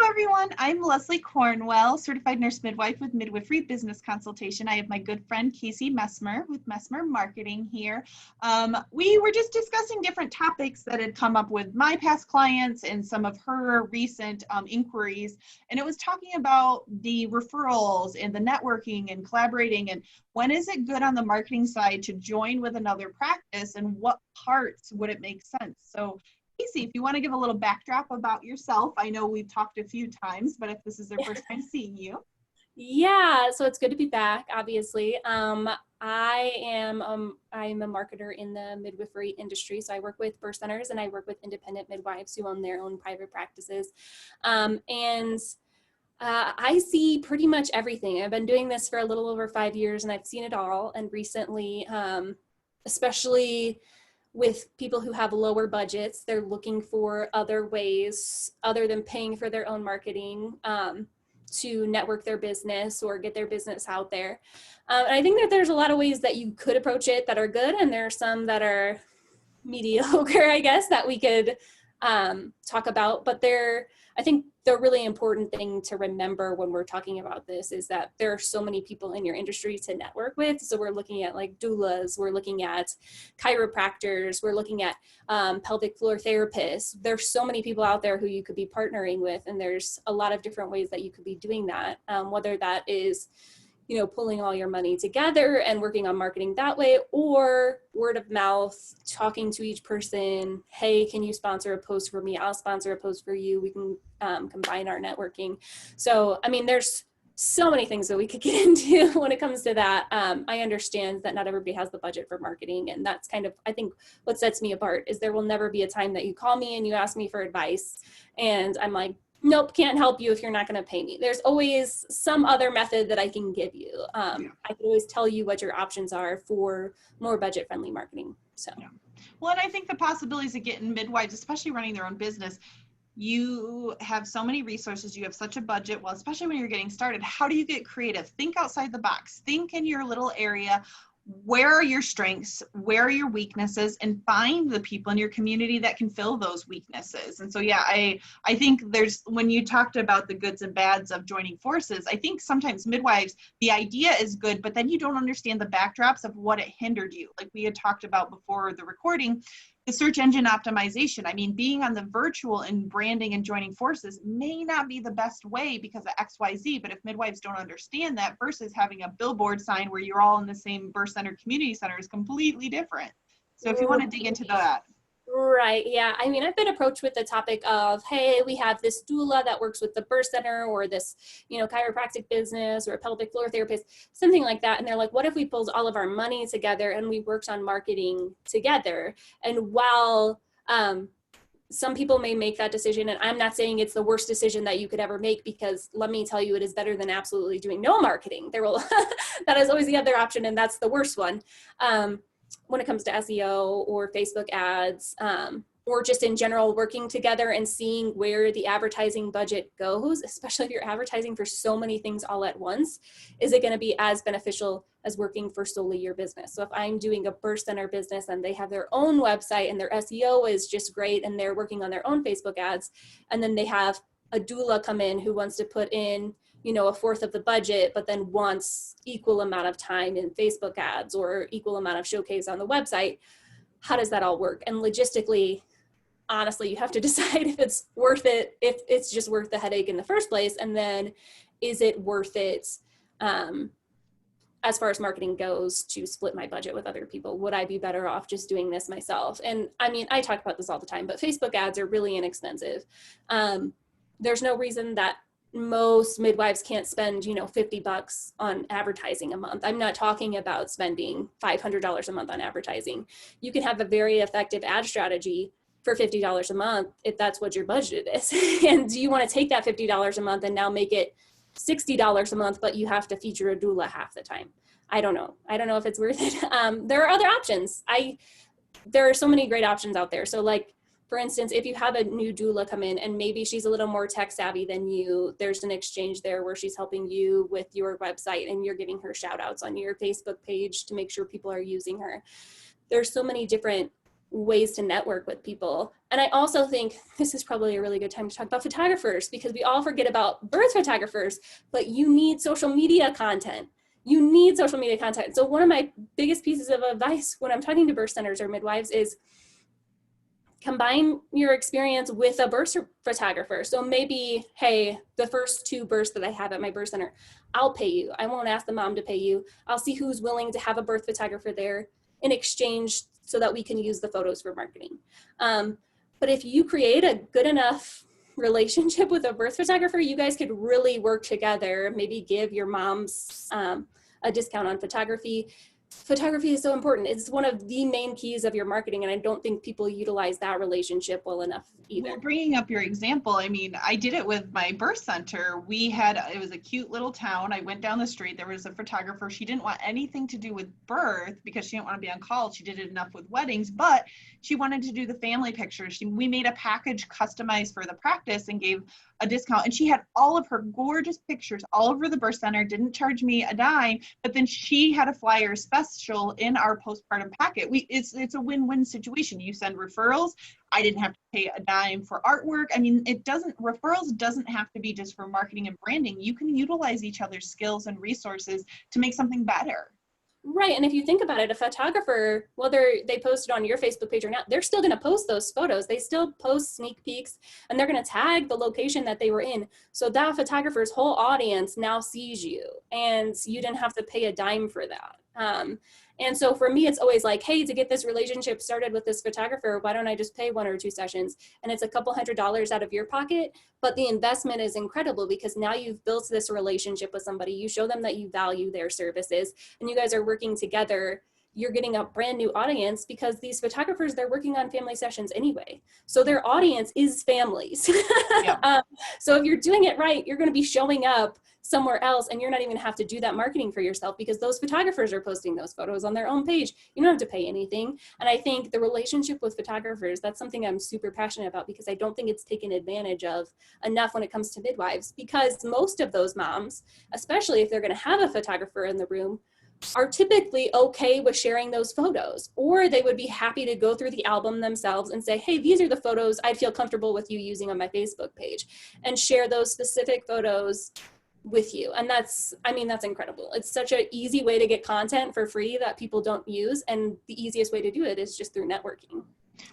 everyone. I'm Leslie Cornwell, certified nurse midwife with Midwifery Business Consultation. I have my good friend Casey Messmer with Messmer Marketing here. We were just discussing different topics that had come up with my past clients and some of her recent inquiries. And it was talking about the referrals and the networking and collaborating, and when is it good on the marketing side to join with another practice, and what parts would it make sense? So Casey, if you want to give a little backdrop about yourself. I know we've talked a few times, but if this is their first time seeing you. Yeah, so it's good to be back, obviously. I'm a marketer in the midwifery industry. So I work with birth centers and I work with independent midwives who own their own private practices. I see pretty much everything. I've been doing this for a little over 5 years and I've seen it all. And recently, especially with people who have lower budgets, they're looking for other ways other than paying for their own marketing to network their business or get their business out there. And I think that there's a lot of ways that you could approach it that are good, and there are some that are mediocre, I guess, that we could talk about. But I think the really important thing to remember when we're talking about this is that there are so many people in your industry to network with. So we're looking at like doulas, we're looking at chiropractors, we're looking at pelvic floor therapists. There's so many people out there who you could be partnering with, and there's a lot of different ways that you could be doing that, whether that is pulling all your money together and working on marketing that way, or word of mouth, talking to each person. Hey, can you sponsor a post for me? I'll sponsor a post for you. We can combine our networking. So, I mean, there's so many things that we could get into when it comes to that. I understand that not everybody has the budget for marketing. And that's kind of, I think, what sets me apart is there will never be a time that you call me and you ask me for advice. And I'm like, nope, can't help you if you're not going to pay me. There's always some other method that I can give you. I can always tell you what your options are for more budget-friendly marketing. So, Well, and I think the possibilities of getting midwives, especially running their own business, you have so many resources, you have such a budget. Well, especially when you're getting started, how do you get creative? Think outside the box. Think in your little area. Where are your strengths? Where are your weaknesses? And find the people in your community that can fill those weaknesses. And so, yeah, I think when you talked about the goods and bads of joining forces, I think sometimes midwives, the idea is good, but then you don't understand the backdrops of what it hindered you. Like we had talked about before the recording, the search engine optimization. I mean, being on the virtual and branding and joining forces may not be the best way because of XYZ, but if midwives don't understand that versus having a billboard sign where you're all in the same birth center, community center is completely different. So if you want to dig into that. Right. Yeah. I mean, I've been approached with the topic of, hey, we have this doula that works with the birth center, or this, chiropractic business, or a pelvic floor therapist, something like that. And they're like, what if we pulled all of our money together and we worked on marketing together? And while some people may make that decision, and I'm not saying it's the worst decision that you could ever make, because let me tell you, it is better than absolutely doing no marketing. That is always the other option, and that's the worst one. When it comes to SEO or Facebook ads, or just in general working together and seeing where the advertising budget goes, especially if you're advertising for so many things all at once, is it going to be as beneficial as working for solely your business? So if I'm doing a birth center business and they have their own website and their SEO is just great and they're working on their own Facebook ads, and then they have a doula come in who wants to put in a fourth of the budget, but then wants equal amount of time in Facebook ads or equal amount of showcase on the website, how does that all work? And logistically, honestly, you have to decide if it's worth it, if it's just worth the headache in the first place. And then is it worth it as far as marketing goes to split my budget with other people? Would I be better off just doing this myself? And I mean, I talk about this all the time, but Facebook ads are really inexpensive. There's no reason that most midwives can't spend, $50 on advertising a month. I'm not talking about spending $500 a month on advertising. You can have a very effective ad strategy for $50 a month if that's what your budget is. And do you want to take that $50 a month and now make it $60 a month, but you have to feature a doula half the time? I don't know. I don't know if it's worth it. There are other options. There are so many great options out there. So like, for instance, if you have a new doula come in and maybe she's a little more tech savvy than you, there's an exchange there where she's helping you with your website and you're giving her shout outs on your Facebook page to make sure people are using her. There's so many different ways to network with people. And I also think this is probably a really good time to talk about photographers, because we all forget about birth photographers, but you need social media content. You need social media content. So one of my biggest pieces of advice when I'm talking to birth centers or midwives is combine your experience with a birth photographer. So maybe, hey, the first 2 births that I have at my birth center, I'll pay you. I won't ask the mom to pay you. I'll see who's willing to have a birth photographer there in exchange so that we can use the photos for marketing. But if you create a good enough relationship with a birth photographer, you guys could really work together, maybe give your moms a discount on photography. Photography is so important. It's one of the main keys of your marketing, and I don't think people utilize that relationship well enough either. Well, bringing up your example, I mean, I did it with my birth center. It was a cute little town. I went down the street. There was a photographer. She didn't want anything to do with birth because she didn't want to be on call. She did it enough with weddings, but she wanted to do the family pictures. We made a package customized for the practice and gave a discount. And she had all of her gorgeous pictures all over the birth center, didn't charge me a dime, but then she had a flyer special in our postpartum packet. It's a win-win situation. You send referrals. I didn't have to pay a dime for artwork. I mean, referrals doesn't have to be just for marketing and branding. You can utilize each other's skills and resources to make something better. Right. And if you think about it, a photographer, whether they post it on your Facebook page or not, they're still going to post those photos. They still post sneak peeks, and they're going to tag the location that they were in. So that photographer's whole audience now sees you, and you didn't have to pay a dime for that. And so for me, it's always like, hey, to get this relationship started with this photographer, why don't I just pay 1 or 2 sessions? And it's a couple $100s out of your pocket, but the investment is incredible because now you've built this relationship with somebody. You show them that you value their services, and you guys are working together. You're getting a brand new audience because these photographers, they're working on family sessions anyway. So their audience is families. Yeah. So if you're doing it right, you're going to be showing up somewhere else, and you're not even going to have to do that marketing for yourself because those photographers are posting those photos on their own page. You don't have to pay anything. And I think the relationship with photographers, that's something I'm super passionate about because I don't think it's taken advantage of enough when it comes to midwives, because most of those moms, especially if they're going to have a photographer in the room, are typically okay with sharing those photos, or they would be happy to go through the album themselves and say, hey, these are the photos I'd feel comfortable with you using on my Facebook page, and share those specific photos with you. And that's incredible. It's such an easy way to get content for free that people don't use. And the easiest way to do it is just through networking.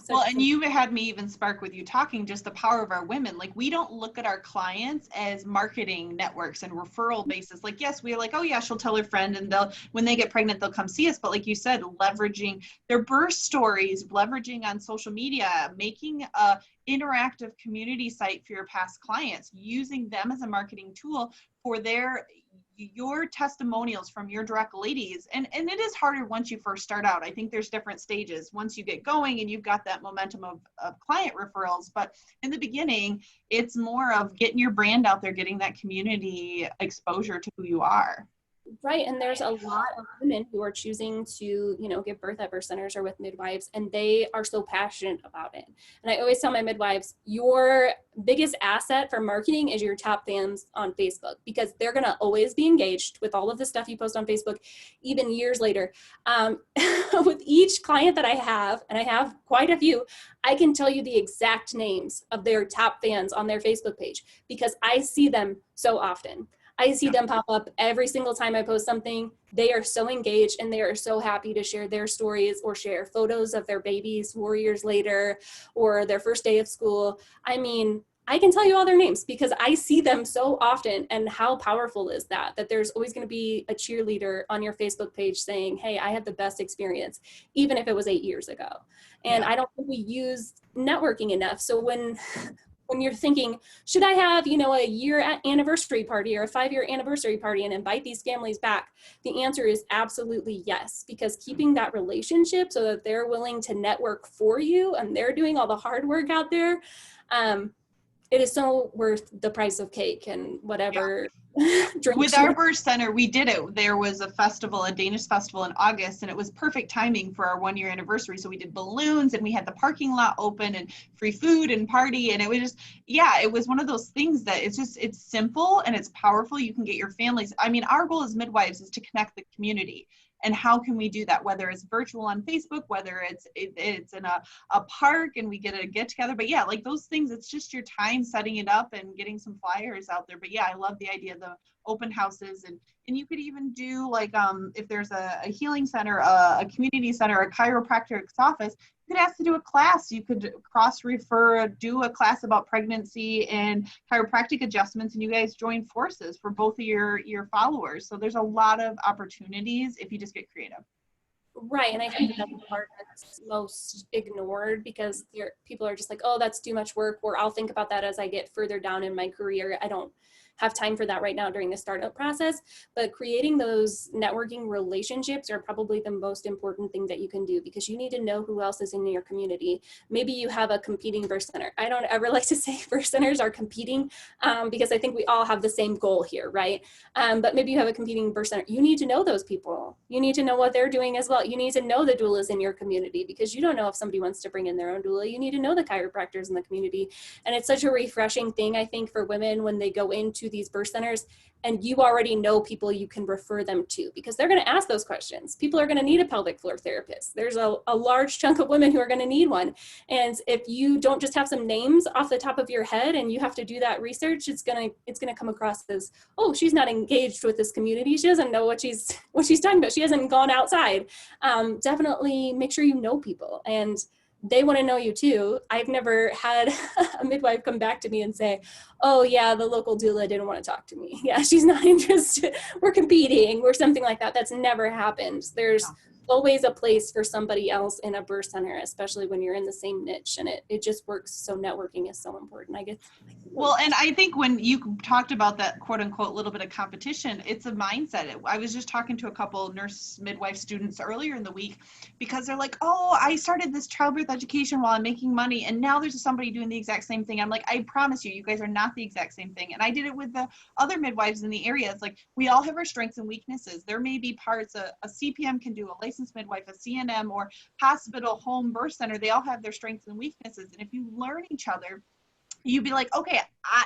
Well, and you had me even spark with you talking just the power of our women. Like, we don't look at our clients as marketing networks and referral basis. Like, yes, we're like, oh yeah, she'll tell her friend, and when they get pregnant, they'll come see us. But like you said, leveraging their birth stories, leveraging on social media, making a interactive community site for your past clients, using them as a marketing tool for your testimonials from your direct ladies. And it is harder once you first start out. I think there's different stages once you get going and you've got that momentum of client referrals. But in the beginning, it's more of getting your brand out there, getting that community exposure to who you are. Right. And there's a lot of women who are choosing to, give birth at birth centers or with midwives, and they are so passionate about it. And I always tell my midwives, your biggest asset for marketing is your top fans on Facebook, because they're going to always be engaged with all of the stuff you post on Facebook, even years later. With each client that I have, and I have quite a few, I can tell you the exact names of their top fans on their Facebook page because I see them so often. I see them pop up every single time I post something. They are so engaged, and they are so happy to share their stories or share photos of their babies 4 years later or their first day of school. I mean, I can tell you all their names because I see them so often. And how powerful is that there's always going to be a cheerleader on your Facebook page saying, hey, I had the best experience, even if it was 8 years ago. And I don't think we use networking enough. So when you're thinking, should I have, a year anniversary party or a 5-year anniversary party and invite these families back? The answer is absolutely yes, because keeping that relationship so that they're willing to network for you and they're doing all the hard work out there, it is so worth the price of cake and whatever. With our birth center, we did it. There was a Danish festival in August, and it was perfect timing for our 1-year anniversary. So we did balloons, and we had the parking lot open and free food and party. And it was just, it was one of those things that it's simple and it's powerful. You can get your families. I mean, our goal as midwives is to connect the community. And how can we do that? Whether it's virtual on Facebook, whether it's in a park and we get together. But yeah, like those things, it's just your time setting it up and getting some flyers out there. But yeah, I love the idea of the open houses, and you could even do like if there's a healing center, a community center, a chiropractor's office, you could ask to do a class. You could cross-refer, do a class about pregnancy and chiropractic adjustments, and you guys join forces for both of your followers. So there's a lot of opportunities if you just get creative. Right, and I think that's the part that's most ignored because people are just like, oh, that's too much work, or I'll think about that as I get further down in my career. I don't have time for that right now during the startup process. But creating those networking relationships are probably the most important thing that you can do, because you need to know who else is in your community. Maybe you have a competing birth center. I don't ever like to say birth centers are competing because I think we all have the same goal here, right? But maybe you have a competing birth center. You need to know those people. You need to know what they're doing as well. You need to know the doulas in your community, because you don't know if somebody wants to bring in their own doula. You need to know the chiropractors in the community. And it's such a refreshing thing, I think, for women when they go into these birth centers and you already know people you can refer them to, because they're going to ask those questions. People are going to need a pelvic floor therapist. There's a large chunk of women who are going to need one. And if you don't just have some names off the top of your head and you have to do that research, it's going to come across as, oh, she's not engaged with this community. She doesn't know what she's talking about. She hasn't gone outside. Definitely make sure you know people, and they want to know you too. I've never had a midwife come back to me and say, oh yeah, the local doula didn't want to talk to me. Yeah, she's not interested. We're competing or something like that. That's never happened. There's always a place for somebody else in a birth center, especially when you're in the same niche, and it just works. So networking is so important, I guess. Well, and I think when you talked about that quote unquote little bit of competition, it's a mindset. I was just talking to a couple nurse midwife students earlier in the week, because they're like, oh, I started this childbirth education while I'm making money, and now there's somebody doing the exact same thing. I'm like, I promise you, you guys are not the exact same thing. And I did it with the other midwives in the area. It's like, we all have our strengths and weaknesses. There may be parts a CPM can do, a licensed midwife, a CNM, or hospital, home birth center. They all have their strengths and weaknesses. And if you learn each other, you'd be like, okay,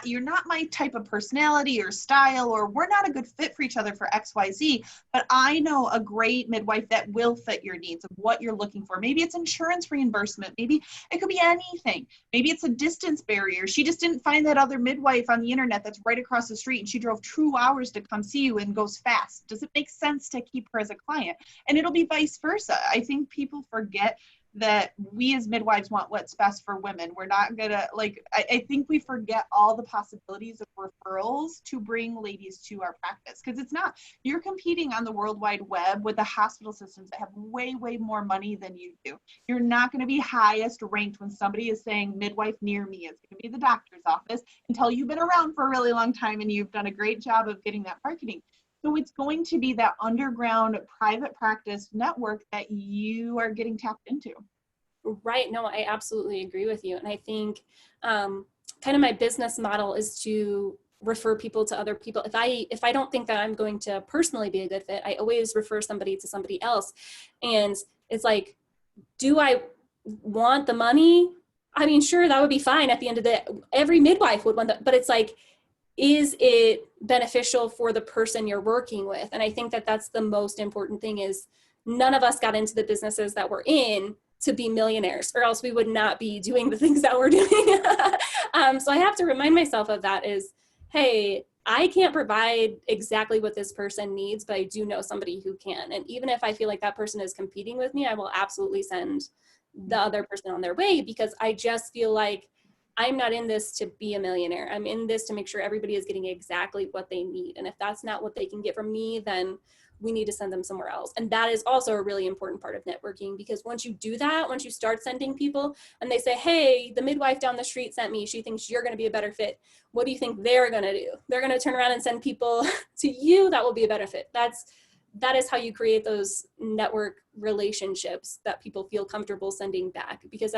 you're not my type of personality or style, or we're not a good fit for each other for XYZ, but I know a great midwife that will fit your needs of what you're looking for. Maybe it's insurance reimbursement. Maybe it could be anything. Maybe it's a distance barrier. She just didn't find that other midwife on the internet that's right across the street, and she drove 2 hours to come see you and goes fast. Does it make sense to keep her as a client? And it'll be vice versa. I think people forget that we as midwives want what's best for women. We're not gonna, like, I think we forget all the possibilities of referrals to bring ladies to our practice, because it's not, you're competing on the World Wide Web with the hospital systems that have way more money than you do. You're not going to be highest ranked when somebody is saying midwife near me. It's going to be the doctor's office until you've been around for a really long time and you've done a great job of getting that marketing. So it's going to be that underground private practice network that you are getting tapped into. Right. No, I absolutely agree with you. And I think kind of my business model is to refer people to other people. If I don't think that I'm going to personally be a good fit, I always refer somebody to somebody else. And it's like, do I want the money? I mean, sure, that would be fine at the end of the day. Every midwife would want that, but it's like, is it beneficial for the person you're working with? And I think that that's the most important thing, is none of us got into the businesses that we're in to be millionaires, or else we would not be doing the things that we're doing. So I have to remind myself of that, is, hey, I can't provide exactly what this person needs, but I do know somebody who can. And even if I feel like that person is competing with me, I will absolutely send the other person on their way, because I just feel like I'm not in this to be a millionaire. I'm in this to make sure everybody is getting exactly what they need. And if that's not what they can get from me, then we need to send them somewhere else. And that is also a really important part of networking, because once you do that, once you start sending people and they say, hey, the midwife down the street sent me, she thinks you're going to be a better fit. What do you think they're going to do? They're going to turn around and send people to you that will be a better fit. That is how you create those network relationships that people feel comfortable sending back. Because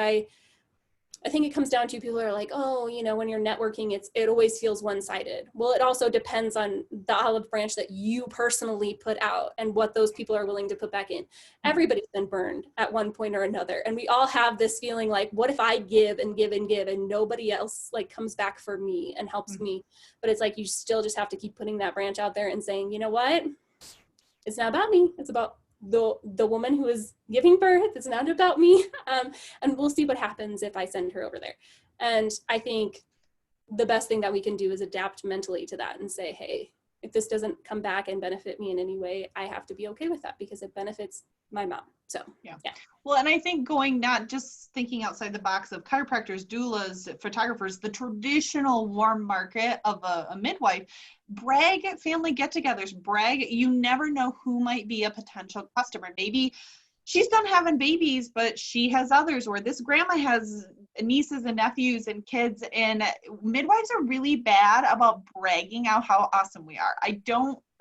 I think it comes down to, people are like, oh, you know, when you're networking, it always feels one-sided. Well, it also depends on the olive branch that you personally put out and what those people are willing to put back in. Everybody's been burned at one point or another. And we all have this feeling like, what if I give and give and give and nobody else like comes back for me and helps me? But it's like, you still just have to keep putting that branch out there and saying, you know what? It's not about me. It's about the woman who is giving birth. It's not about me. And we'll see what happens if I send her over there. And I think the best thing that we can do is adapt mentally to that and say, hey, if this doesn't come back and benefit me in any way, I have to be okay with that because it benefits my mom. So, yeah. Well, and I think not just thinking outside the box of chiropractors, doulas, photographers, the traditional warm market of a midwife, brag at family get-togethers, you never know who might be a potential customer. Maybe she's done having babies, but she has others, or this grandma has nieces and nephews and kids, and midwives are really bad about bragging out how awesome we are.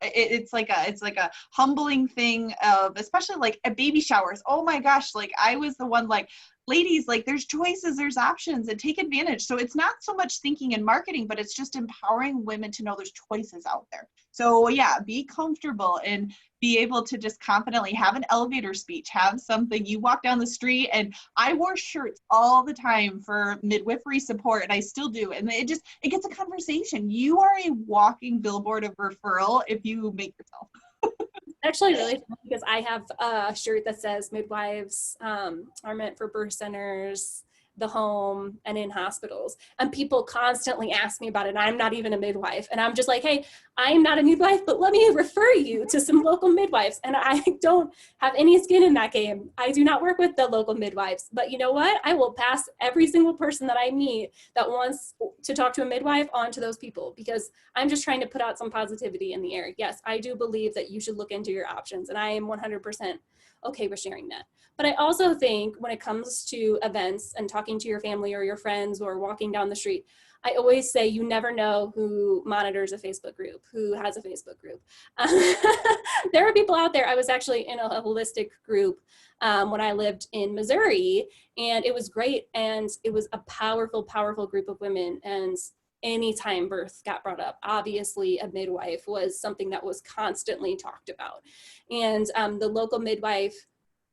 It's like a humbling thing of, especially like at baby showers. Oh my gosh, like I was the one like, ladies, like there's choices, there's options, and take advantage. So it's not so much thinking and marketing, but it's just empowering women to know there's choices out there. So yeah, be comfortable and be able to just confidently have an elevator speech, have something. You walk down the street, and I wore shirts all the time for midwifery support, and I still do. And it gets a conversation. You are a walking billboard of referral if you make yourself. Actually really fun because I have a shirt that says midwives are meant for birth centers, the home, and in hospitals. And people constantly ask me about it. And I'm not even a midwife. And I'm just like, hey, I'm not a midwife, but let me refer you to some local midwives. And I don't have any skin in that game. I do not work with the local midwives. But you know what? I will pass every single person that I meet that wants to talk to a midwife on to those people, because I'm just trying to put out some positivity in the air. Yes, I do believe that you should look into your options. And I am 100% okay with sharing that. But I also think when it comes to events and talking to your family or your friends or walking down the street, I always say you never know who monitors a Facebook group, who has a Facebook group. There are people out there. I was actually in a holistic group when I lived in Missouri, and it was great. And it was a powerful, powerful group of women. And anytime birth got brought up, obviously a midwife was something that was constantly talked about. And the local midwife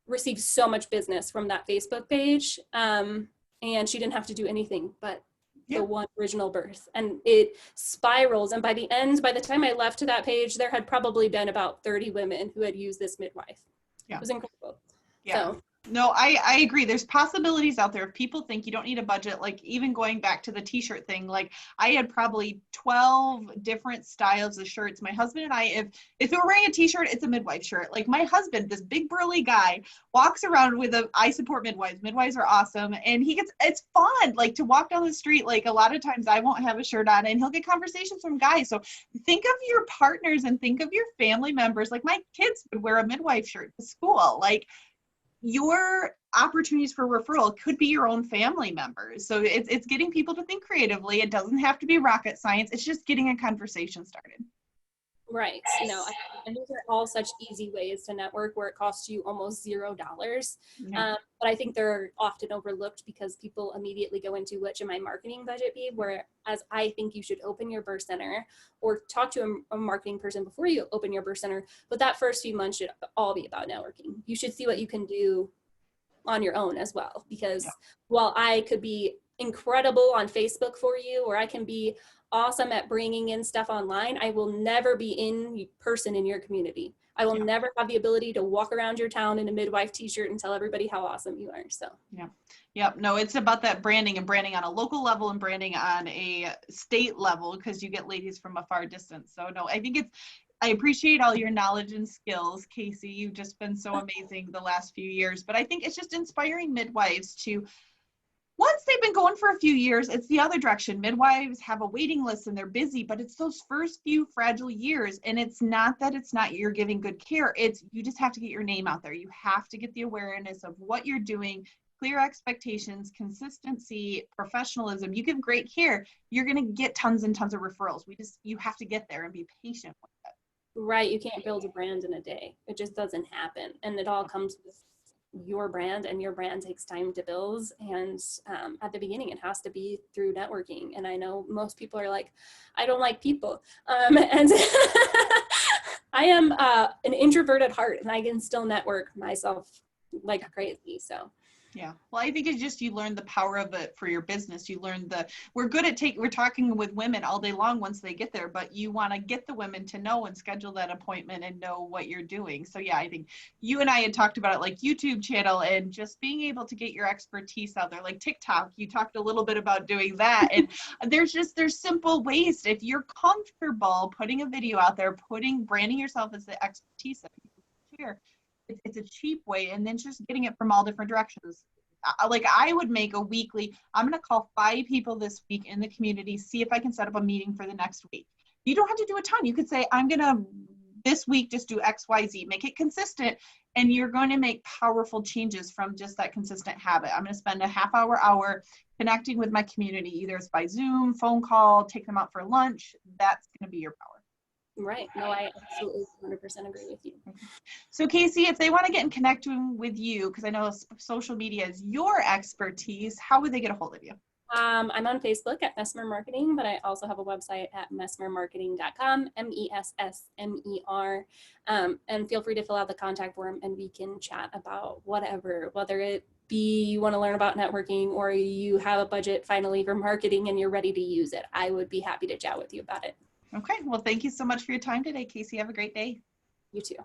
received so much business from that Facebook page. And she didn't have to do anything but the one original birth, and it spirals. And by the time I left to that page, there had probably been about 30 women who had used this midwife. It was incredible. Yeah. No, I agree. There's possibilities out there. If people think you don't need a budget, like even going back to the t-shirt thing, like I had probably 12 different styles of shirts. My husband and I, if we're wearing a t-shirt, it's a midwife shirt. Like my husband, this big burly guy, walks around with I support midwives. Midwives are awesome. And it's fun, like to walk down the street. Like a lot of times I won't have a shirt on and he'll get conversations from guys. So think of your partners and think of your family members. Like my kids would wear a midwife shirt to school. Like, your opportunities for referral could be your own family members. So it's getting people to think creatively. It doesn't have to be rocket science. It's just getting a conversation started. Right. And those are all such easy ways to network where it costs you almost $0. But I think they're often overlooked because people immediately go into what should my marketing budget be? Whereas I think you should open your birth center or talk to a marketing person before you open your birth center. But that first few months should all be about networking. You should see what you can do on your own as well. Because while I could be incredible on Facebook for you, or I can be awesome at bringing in stuff online, I will never be in person in your community. I will never have the ability to walk around your town in a midwife t-shirt and tell everybody how awesome you are. So no, it's about that branding, and branding on a local level and branding on a state level, because you get ladies from a far distance. So no, I appreciate all your knowledge and skills, Casey. You've just been so amazing the last few years. But I think it's just inspiring midwives to, once they've been going for a few years, it's the other direction. Midwives have a waiting list and they're busy, but it's those first few fragile years. And it's not you're giving good care. It's you just have to get your name out there. You have to get the awareness of what you're doing, clear expectations, consistency, professionalism. You give great care, you're going to get tons and tons of referrals. You have to get there and be patient with it. Right. You can't build a brand in a day. It just doesn't happen. And it all comes with your brand, and your brand takes time to build. And at the beginning, it has to be through networking. And I know most people are like, I don't like people. And I am an introvert at heart, and I can still network myself like crazy. So Yeah. Well, I think it's just, you learn the power of it for your business. You learn we're good at we're talking with women all day long once they get there, but you want to get the women to know and schedule that appointment and know what you're doing. So yeah, I think you and I had talked about it, like YouTube channel and just being able to get your expertise out there, like TikTok. You talked a little bit about doing that. And there's simple ways. If you're comfortable putting a video out there, branding yourself as the expertise that people share, it's a cheap way, and then just getting it from all different directions. Like I would make a weekly, I'm going to call 5 people this week in the community, see if I can set up a meeting for the next week. You don't have to do a ton. You could say, I'm going to this week just do XYZ, make it consistent, and you're going to make powerful changes from just that consistent habit. I'm going to spend a half hour connecting with my community, either it's by Zoom, phone call, take them out for lunch. That's going to be your power. Right. No, I absolutely 100% agree with you. So Casey, if they want to get in connection with you, because I know social media is your expertise, how would they get a hold of you? I'm on Facebook at Messmer Marketing, but I also have a website at messmermarketing.com, MESSMER. And feel free to fill out the contact form and we can chat about whatever, whether it be you want to learn about networking or you have a budget finally for marketing and you're ready to use it. I would be happy to chat with you about it. Okay. Well, thank you so much for your time today, Casey. Have a great day. You too.